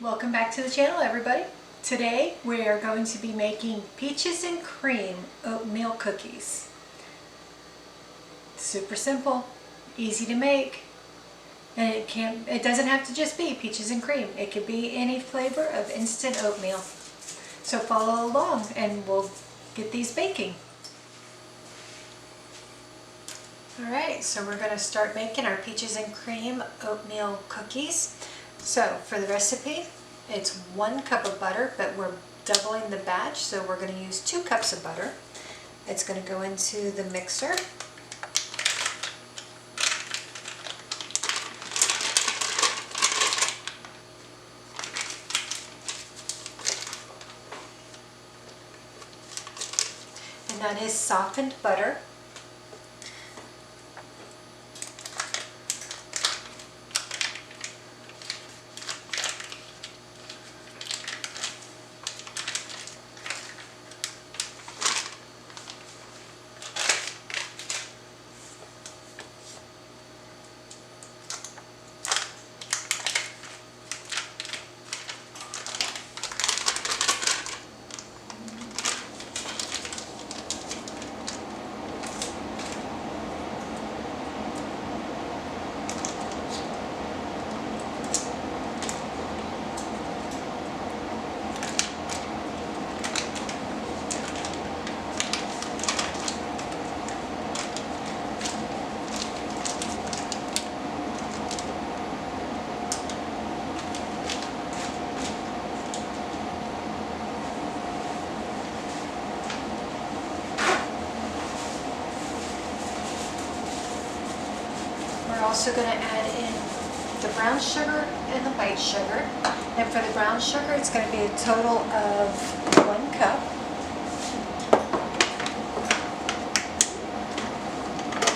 Welcome back to the channel, everybody. Today we are going to be making peaches and cream oatmeal cookies. Super simple, easy to make, and it doesn't have to just be peaches and cream. It could be any flavor of instant oatmeal. So follow along and we'll get these baking. Alright, so we're going to start making our peaches and cream oatmeal cookies. So for the recipe, it's 1 cup of butter, but we're doubling the batch, so we're going to use 2 cups of butter. It's going to go into the mixer. And that is softened butter. We're also going to add in the brown sugar and the white sugar. And for the brown sugar, it's going to be a total of 1 cup.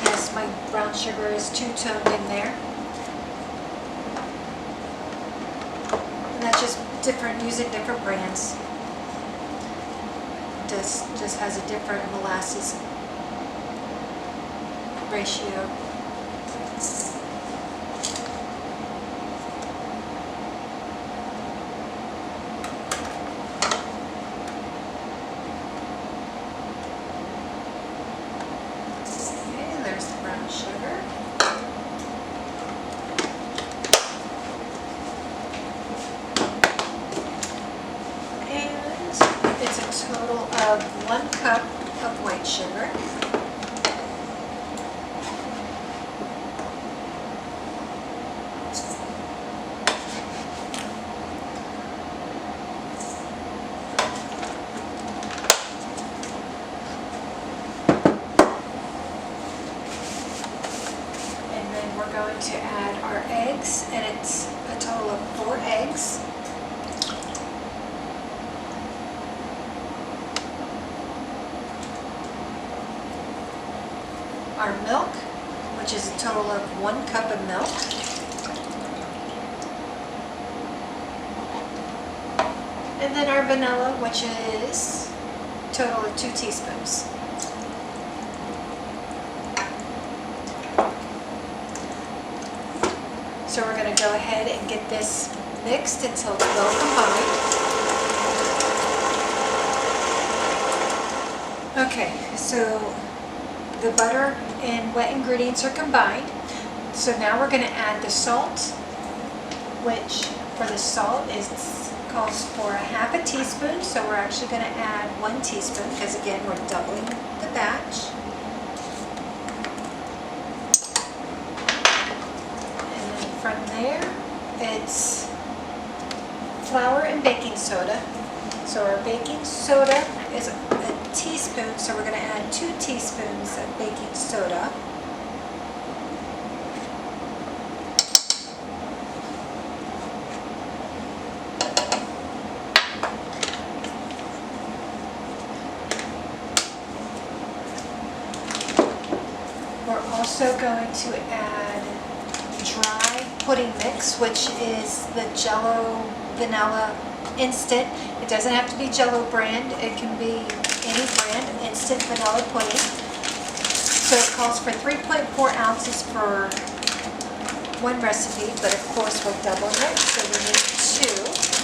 Yes, my brown sugar is two-toned in there. And that's just different, using different brands. Just has a different molasses ratio. Sugar. And it's a total of 1 cup of white sugar. We're going to add our eggs, and it's a total of 4 eggs. Our milk, which is a total of 1 cup of milk. And then our vanilla, which is a total of 2 teaspoons. So we're going to go ahead and get this mixed until it's well combined. Okay, so the butter and wet ingredients are combined. So now we're going to add the salt, which for the salt calls for 1/2 teaspoon. So we're actually going to add 1 teaspoon because again we're doubling the batch. From there, it's flour and baking soda. So our baking soda is a teaspoon, so we're going to add 2 teaspoons of baking soda. We're also going to add dry pudding mix, which is the Jello vanilla instant. It doesn't have to be Jello brand, it can be any brand, instant vanilla pudding. So it calls for 3.4 ounces for one recipe, but of course we're doubling it, so we need 2.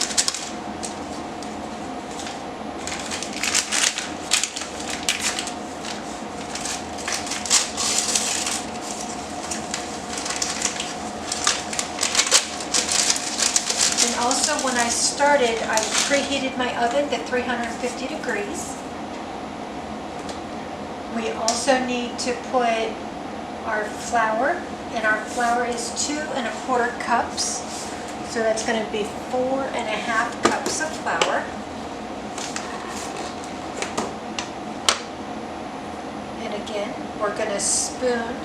when I started, I preheated my oven to 350 degrees. We also need to put our flour, and our flour is 2¼ cups. So that's going to be 4½ cups of flour. And again, we're going to spoon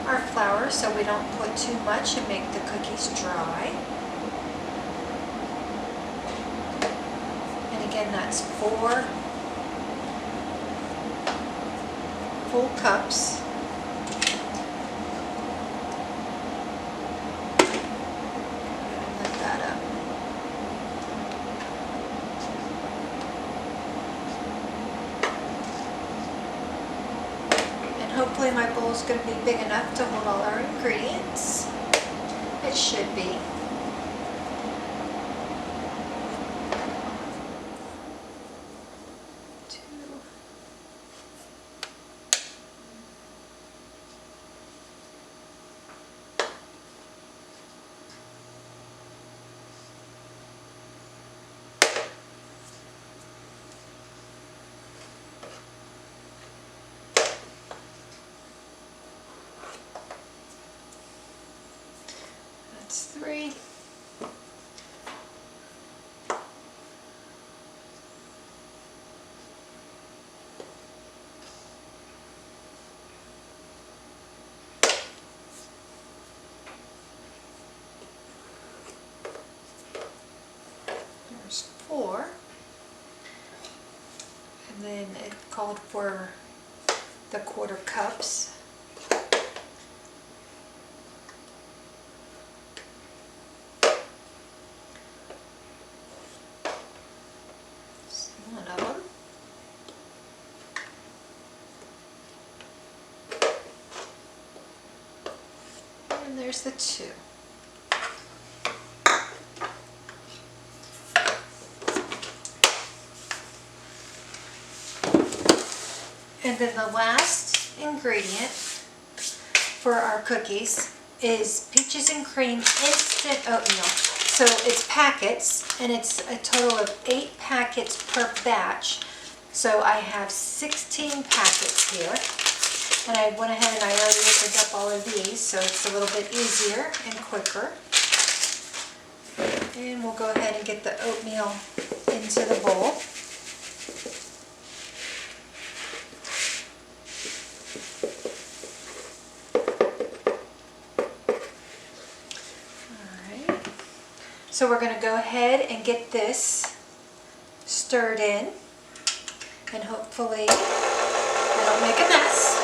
our flour so we don't put too much and make the cookies dry. And again, that's 4 full cups. Lift that up. And hopefully my bowl is going to be big enough to hold all our ingredients. It should be. That's 3. There's 4. And then it called for the 1/4 cups. One of them. And there's the 2. And then the last ingredient for our cookies is peaches and cream instant oatmeal. So it's packets, and it's a total of 8 packets per batch. So I have 16 packets here. And I went ahead and I already opened up all of these, so it's a little bit easier and quicker. And we'll go ahead and get the oatmeal into the bowl. So we're going to go ahead and get this stirred in, and hopefully it'll make a mess.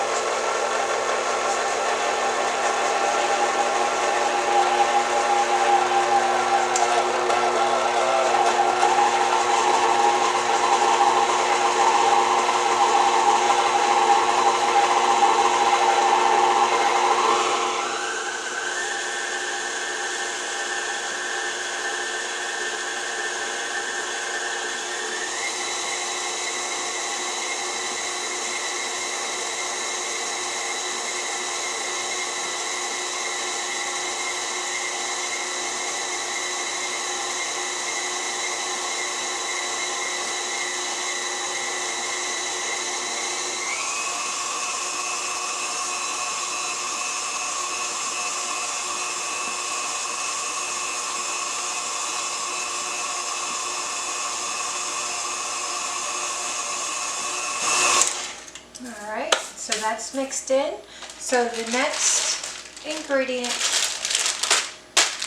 Alright, so that's mixed in. So the next ingredient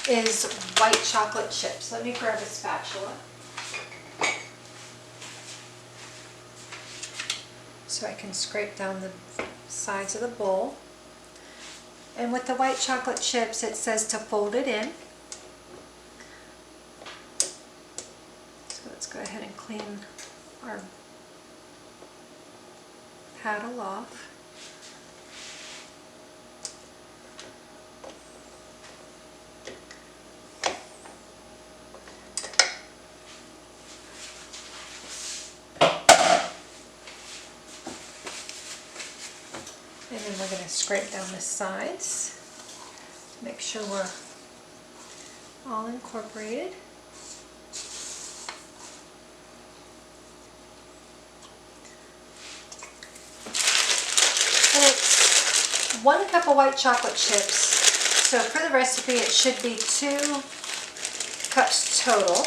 is white chocolate chips. Let me grab a spatula so I can scrape down the sides of the bowl. And with the white chocolate chips, it says to fold it in. So let's go ahead and clean our paddle off. And then we're going to scrape down the sides to make sure we're all incorporated. 1 cup of white chocolate chips. So for the recipe, it should be 2 cups total.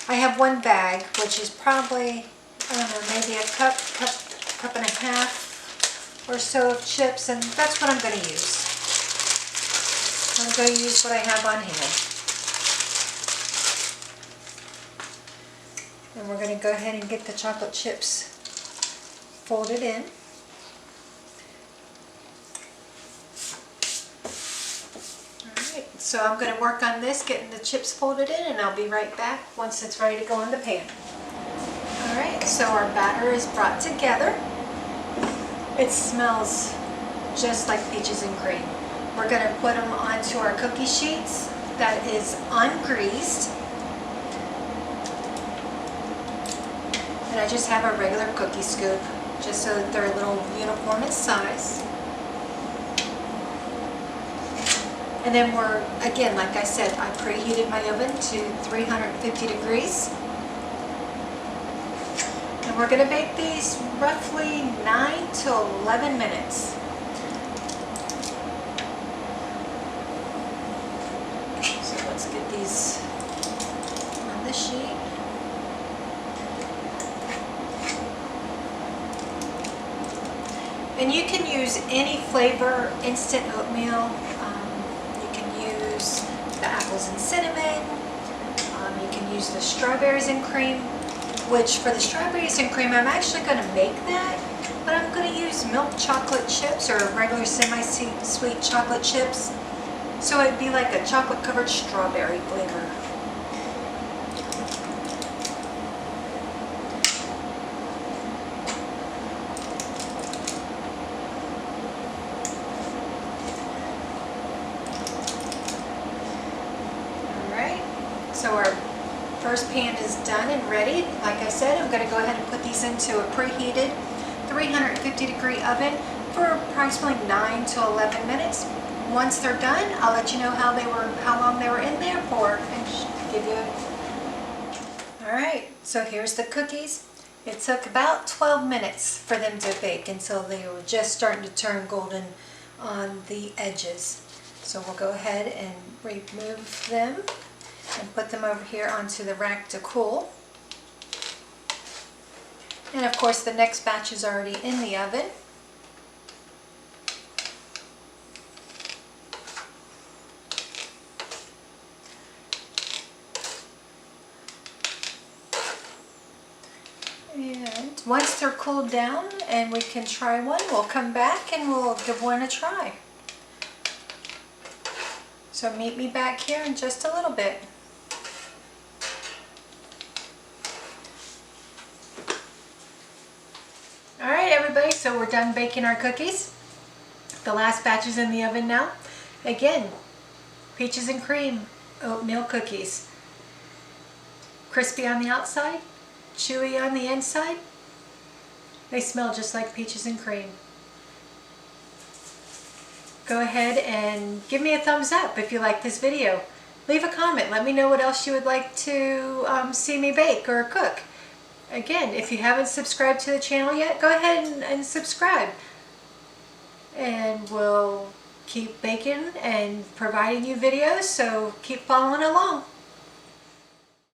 I have 1 bag, which is probably, I don't know, maybe a cup and a half or so of chips, and that's what I'm going to use. I'm going to use what I have on hand. And we're going to go ahead and get the chocolate chips folded in. Alright, so I'm going to work on this, getting the chips folded in, and I'll be right back once it's ready to go in the pan. Alright, so our batter is brought together. It smells just like peaches and cream. We're going to put them onto our cookie sheets that is ungreased. And I just have a regular cookie scoop, just so that they're a little uniform in size. And then we're, again, like I said, I preheated my oven to 350 degrees. And we're going to bake these roughly 9 to 11 minutes. So let's get these on the sheet. And you can use any flavor instant oatmeal. You can use the apples and cinnamon. You can use the strawberries and cream, which for the strawberries and cream, I'm actually going to make that, but I'm going to use milk chocolate chips or regular semi-sweet chocolate chips. So it'd be like a chocolate covered strawberry flavor. So our first pan is done and ready. Like I said, I'm going to go ahead and put these into a preheated 350 degree oven for approximately 9 to 11 minutes. Once they're done, I'll let you know how long they were in there for, and give you a... Alright, so here's the cookies. It took about 12 minutes for them to bake until they were just starting to turn golden on the edges. So we'll go ahead and remove them and put them over here onto the rack to cool. And of course the next batch is already in the oven. And once they're cooled down and we can try one, we'll come back and we'll give one a try. So meet me back here in just a little bit. Alright everybody, so we're done baking our cookies. The last batch is in the oven now. Again, peaches and cream oatmeal cookies. Crispy on the outside, chewy on the inside. They smell just like peaches and cream. Go ahead and give me a thumbs up if you like this video. Leave a comment. Let me know what else you would like to see me bake or cook. Again, if you haven't subscribed to the channel yet, go ahead and subscribe. And we'll keep baking and providing you videos, so keep following along.